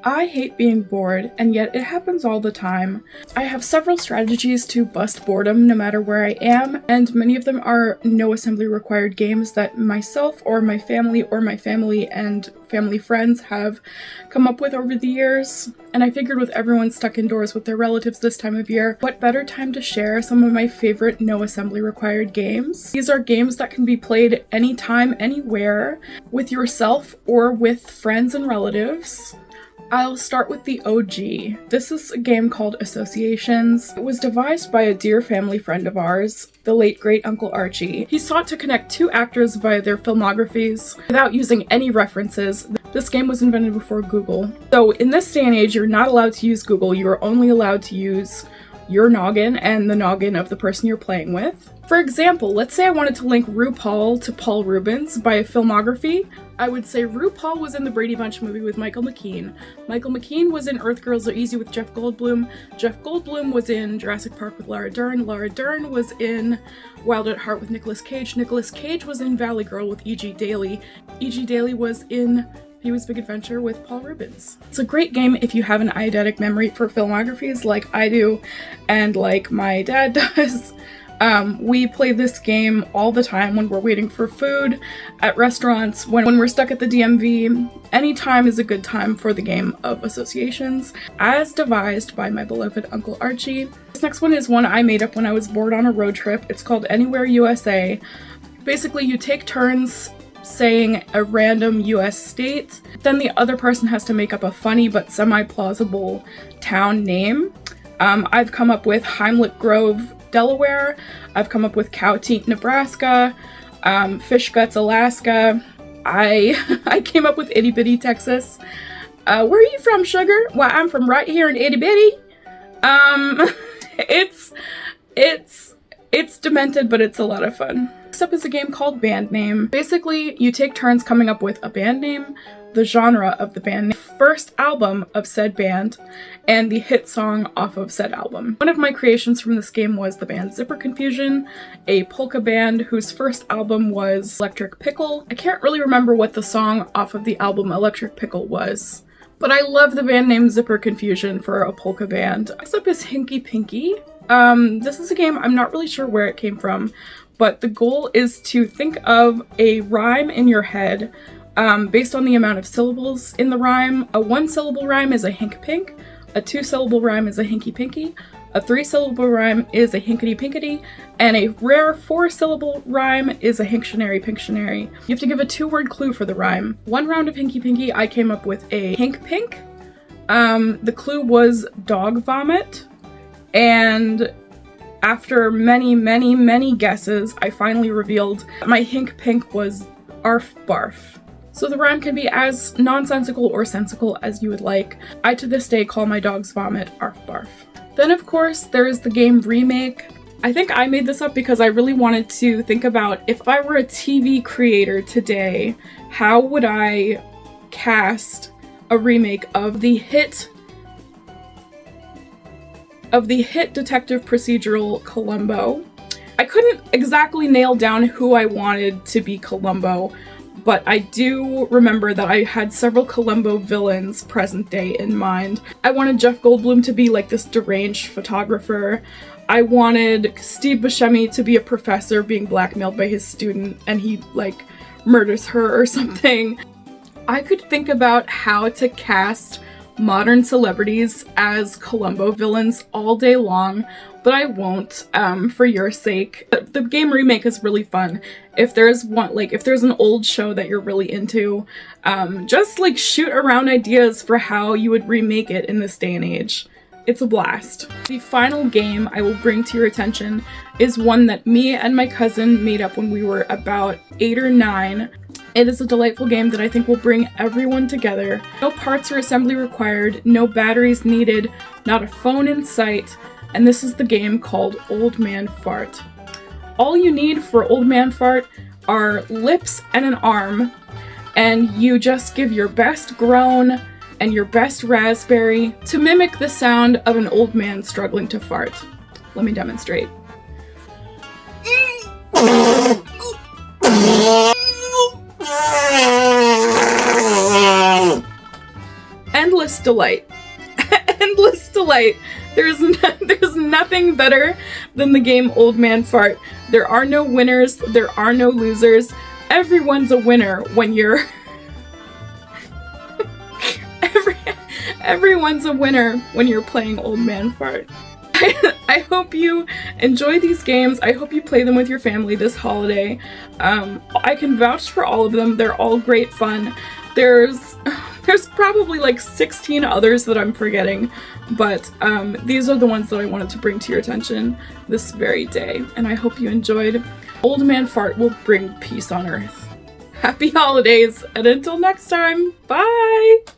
I hate being bored, and yet it happens all the time. I have several strategies to bust boredom no matter where I am, and many of them are no assembly required games that myself or my family and family friends have come up with over the years. And I figured with everyone stuck indoors with their relatives this time of year, what better time to share some of my favorite no assembly required games. These are games that can be played anytime, anywhere, with yourself or with friends and relatives. I'll start with the OG. This is a game called Associations. It was devised by a dear family friend of ours, the late great Uncle Archie. He sought to connect two actors via their filmographies without using any references. This game was invented before Google. So in this day and age, you're not allowed to use Google. You are only allowed to use your noggin and the noggin of the person you're playing with. For example, let's say I wanted to link RuPaul to Paul Reubems by a filmography. I would say RuPaul was in the Brady Bunch movie with Michael McKean. Michael McKean was in Earth Girls Are Easy with Jeff Goldblum. Jeff Goldblum was in Jurassic Park with Laura Dern. Laura Dern was in Wild at Heart with Nicolas Cage. Nicolas Cage was in Valley Girl with E.G. Daily. E.G. Daily was in Pee-wee's Big Adventure with Paul Reubems. It's a great game if you have an eidetic memory for filmographies like I do and like my dad does. We play this game all the time when we're waiting for food, at restaurants, when we're stuck at the DMV. Any time is a good time for the game of Associations, as devised by my beloved Uncle Archie. This next one is one I made up when I was bored on a road trip. It's called Anywhere USA. Basically, you take turns saying a random US state, then the other person has to make up a funny but semi-plausible town name. I've come up with Heimlich Grove, Delaware. I've come up with Cowteat, Nebraska, Fishguts, Alaska. I came up with Itty Bitty, Texas. Where are you from, Sugar? Well, I'm from right here in Itty Bitty. It's demented, but it's a lot of fun. Next up is a game called Band Name. Basically, you take turns coming up with a band name, the genre of the band name, first album of said band, and the hit song off of said album. One of my creations from this game was the band Zipper Confusion, a polka band whose first album was Electric Pickle. I can't really remember what the song off of the album Electric Pickle was, but I love the band name Zipper Confusion for a polka band. Next up is Hinky Pinky. This is a game I'm not really sure where it came from, but the goal is to think of a rhyme in your head based on the amount of syllables in the rhyme. A one-syllable rhyme is a hink pink, a two-syllable rhyme is a hinky pinky, a three-syllable rhyme is a hinkety pinkety, and a rare four-syllable rhyme is a hinctionary pinctionary. You have to give a two-word clue for the rhyme. One round of hinky pinky, I came up with a hink pink. The clue was dog vomit, and after many guesses, I finally revealed that my hink pink was arf barf. So the rhyme can be as nonsensical or sensical as you would like. I to this day call my dog's vomit arf barf. Then of course there's the game Remake. I think I made this up because I really wanted to think about if I were a TV creator today, how would I cast a remake of the hit detective procedural Columbo. I couldn't exactly nail down who I wanted to be Columbo, but I do remember that I had several Columbo villains present day in mind. I wanted Jeff Goldblum to be like this deranged photographer. I wanted Steve Buscemi to be a professor being blackmailed by his student and he like murders her or something. I could think about how to cast modern celebrities as Columbo villains all day long, but I won't, for your sake. The game Remake is really fun. If there's an old show that you're really into, just like shoot around ideas for how you would remake it in this day and age. It's a blast. The final game I will bring to your attention is one that me and my cousin made up when we were about 8 or 9. It is a delightful game that I think will bring everyone together. No parts or assembly required, no batteries needed, not a phone in sight, and this is the game called Old Man Fart. All you need for Old Man Fart are lips and an arm, and you just give your best groan and your best raspberry to mimic the sound of an old man struggling to fart. Let me demonstrate. And endless delight. Endless delight. There's nothing better than the game Old Man Fart. There are no winners, there are no losers. Everyone's a winner when you're everyone's a winner when you're playing Old Man Fart. I hope you enjoy these games. I hope you play them with your family this holiday. I can vouch for all of them. They're all great fun. There's probably like 16 others that I'm forgetting, but these are the ones that I wanted to bring to your attention this very day, and I hope you enjoyed. Old Man Fart will bring peace on Earth. Happy holidays, and until next time, bye!